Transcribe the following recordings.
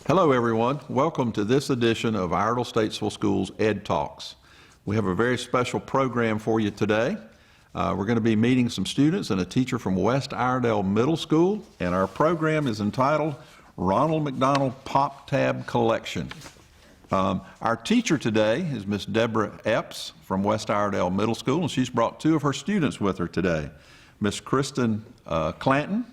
Hello everyone, welcome to this edition of Iredell Statesville Schools EDtalks. We have a very special program for you today. We're going to be meeting some students and a teacher from West Iredell Middle School, and our program is entitled Ronald McDonald Pop Tab Collection. Our teacher today is Miss Deborah Epps from West Iredell Middle School, and she's brought two of her students with her today, Miss Kristen Clanton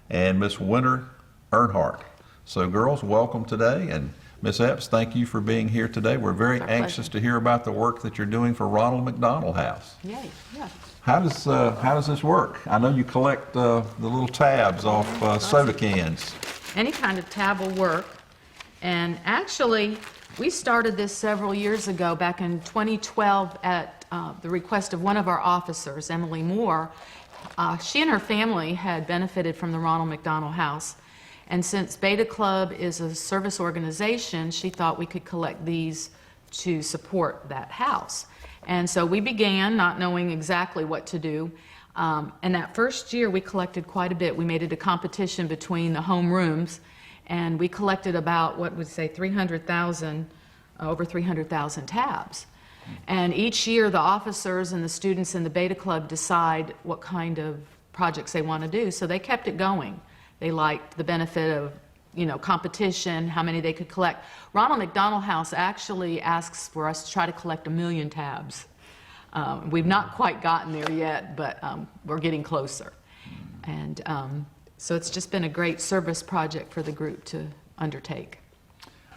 and Miss Winter Earnhardt. So girls, welcome today, and Miss Epps, thank you for being here today. We're very anxious to hear about the work that you're doing for Ronald McDonald House. Yay, yeah. How does this work? I know you collect the little tabs off soda cans. Any kind of tab will work. And actually, we started this several years ago, back in 2012, at the request of one of our officers, Emily Moore. She and her family had benefited from the Ronald McDonald House. And since Beta Club is a service organization, she thought we could collect these to support that house. And so we began not knowing exactly what to do. And that first year we collected quite a bit. We made it a competition between the home rooms, and we collected about, what would say, 300,000, over 300,000 tabs. And each year the officers and the students in the Beta Club decide what kind of projects they want to do. So they kept it going. They liked the benefit of, competition, how many they could collect. Ronald McDonald House actually asks for us to try to collect 1 million tabs. We've not quite gotten there yet, but we're getting closer. And so it's just been a great service project for the group to undertake.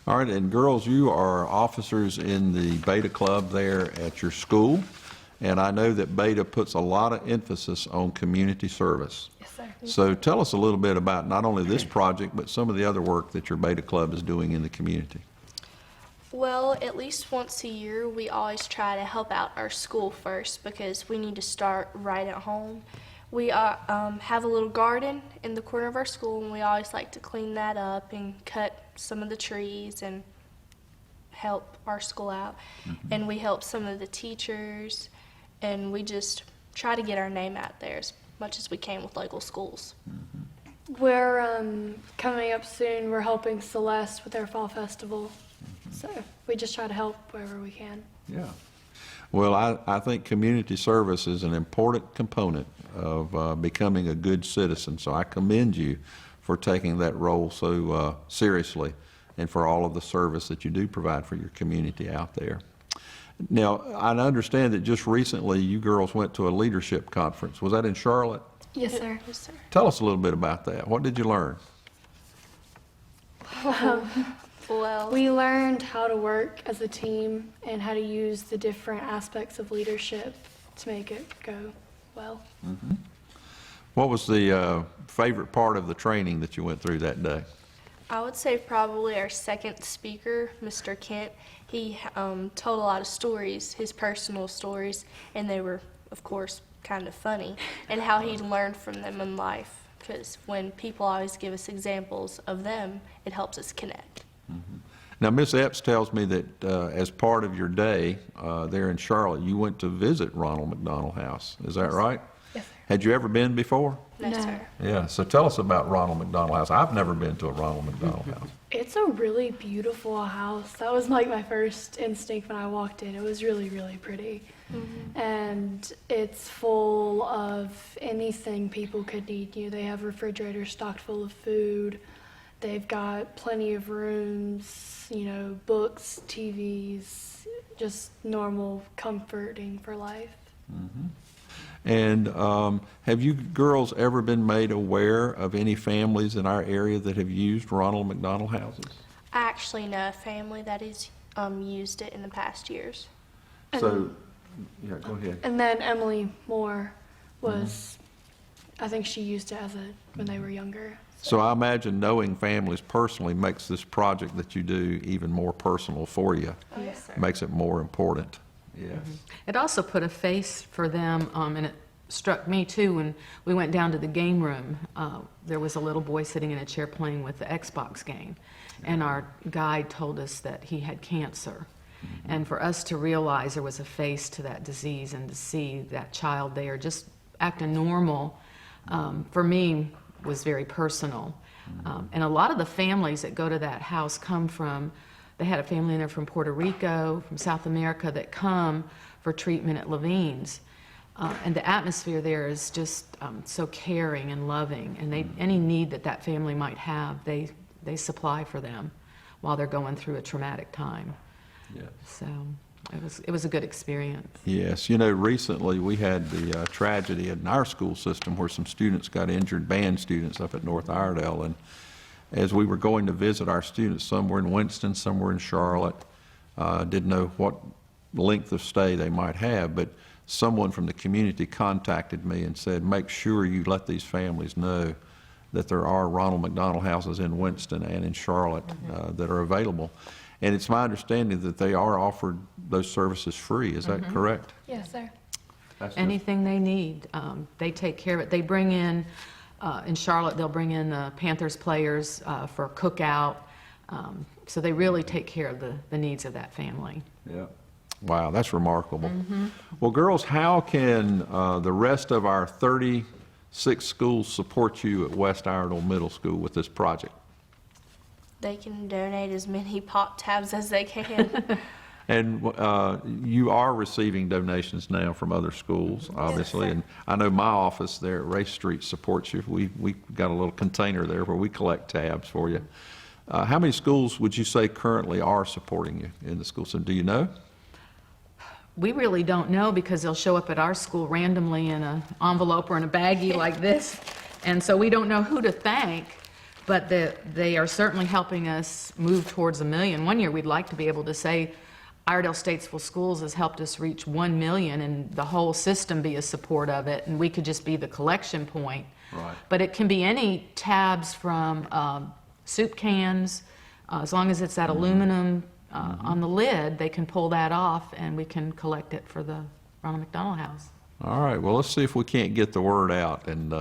All right, and girls, you are officers in the Beta Club there at your school, and I know that Beta puts a lot of emphasis on community service. Yes, sir. So tell us a little bit about not only this project, but some of the other work that your Beta Club is doing in the community. Well, at least once a year, we always try to help out our school first because we need to start right at home. We have a little garden in the corner of our school, and we always like to clean that up and cut some of the trees and help our school out. And we help some of the teachers, and we just try to get our name out there as much as we can with local schools. We're coming up soon. We're helping Celeste with their fall festival. So we just try to help wherever we can. Yeah. Well, I think community service is an important component of becoming a good citizen. So I commend you for taking that role so seriously and for all of the service that you do provide for your community out there. Now, I understand that just recently you girls went to a leadership conference. Was that in Charlotte? Yes, sir. Yes, sir. Tell us a little bit about that. What did you learn? Well, We learned how to work as a team and how to use the different aspects of leadership to make it go well. What was the favorite part of the training that you went through that day? I would say probably our second speaker, Mr. Kent. He told a lot of stories, his personal stories, and they were, of course, kind of funny, and how he learned from them in life. Because when people always give us examples of them, it helps us connect. Now, Miss Epps tells me that as part of your day there in Charlotte, you went to visit Ronald McDonald House. Is that right? Yes, sir. Had you ever been before? No, No. sir. Yeah, so tell us about Ronald McDonald House. I've never been to a Ronald McDonald House. It's a really beautiful house. That was like my first instinct when I walked in. It was really, really pretty. And it's full of anything people could need. They have refrigerators stocked full of food. They've got plenty of rooms, books, TVs, just normal comforting for life. And have you girls ever been made aware of any families in our area that have used Ronald McDonald houses? I actually know a family that has used it in the past years. So, yeah, go ahead. And then Emily Moore was, I think she used it when they were younger. So I imagine knowing families personally makes this project that you do even more personal for you. Yes, sir. Makes it more important. Yes. It also put a face for them, and it struck me too when we went down to the game room. There was a little boy sitting in a chair playing with the Xbox game, and our guide told us that he had cancer. And for us to realize there was a face to that disease and to see that child there just acting normal, for me was very personal. And a lot of the families that go to that house come from, they had a family in there from Puerto Rico, from South America, that come for treatment at Levine's. And the atmosphere there is just so caring and loving, and any need that that family might have, they supply for them while they're going through a traumatic time. Yes. So it was a good experience. Yes, you know, recently we had the tragedy in our school system where some students got injured, band students up at North Iredell, and as we were going to visit our students, some were in Winston, some were in Charlotte, didn't know what length of stay they might have, but someone from the community contacted me and said, make sure you let these families know that there are Ronald McDonald houses in Winston and in Charlotte that are available. And it's my understanding that they are offered those services free. Is that correct? Yes, sir. That's Anything they need, they take care of it. They bring in Charlotte, they'll bring in the Panthers players for a cookout. So they really take care of the needs of that family. Yeah. Wow, that's remarkable. Well, girls, how can the rest of our 36 schools support you at West Iredell Middle School with this project? They can donate as many pop tabs as they can. And you are receiving donations now from other schools, obviously. And I know my office there at Race Street supports you. We got a little container there where we collect tabs for you. How many schools would you say currently are supporting you in the school system? Do you know? We really don't know because they'll show up at our school randomly in an envelope or in a baggie like this. And so we don't know who to thank, but they are certainly helping us move towards 1 million. One year we'd like to be able to say Iredell Statesville Schools has helped us reach 1 million and the whole system be a support of it, and we could just be the collection point. Right. But it can be any tabs from soup cans, as long as it's that aluminum on the lid, they can pull that off and we can collect it for the Ronald McDonald House. All right, well, let's see if we can't get the word out and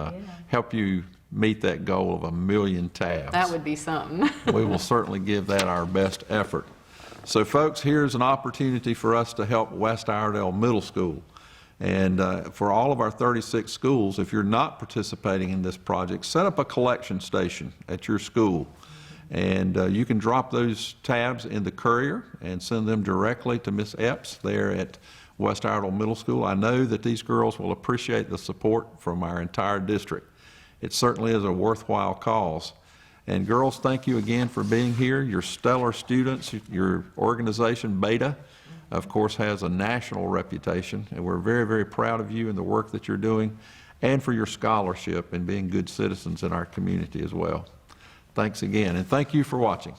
help you meet that goal of 1 million tabs. That would be something. We will certainly give that our best effort. So folks, here's an opportunity for us to help West Iredell Middle School. And for all of our 36 schools, if you're not participating in this project, set up a collection station at your school. And you can drop those tabs in the courier and send them directly to Miss Epps there at West Iredell Middle School. I know that these girls will appreciate the support from our entire district. It certainly is a worthwhile cause. And girls, thank you again for being here. You're stellar students. Your organization, Beta, of course, has a national reputation, and we're very, very proud of you and the work that you're doing, and for your scholarship and being good citizens in our community as well. Thanks again, and thank you for watching.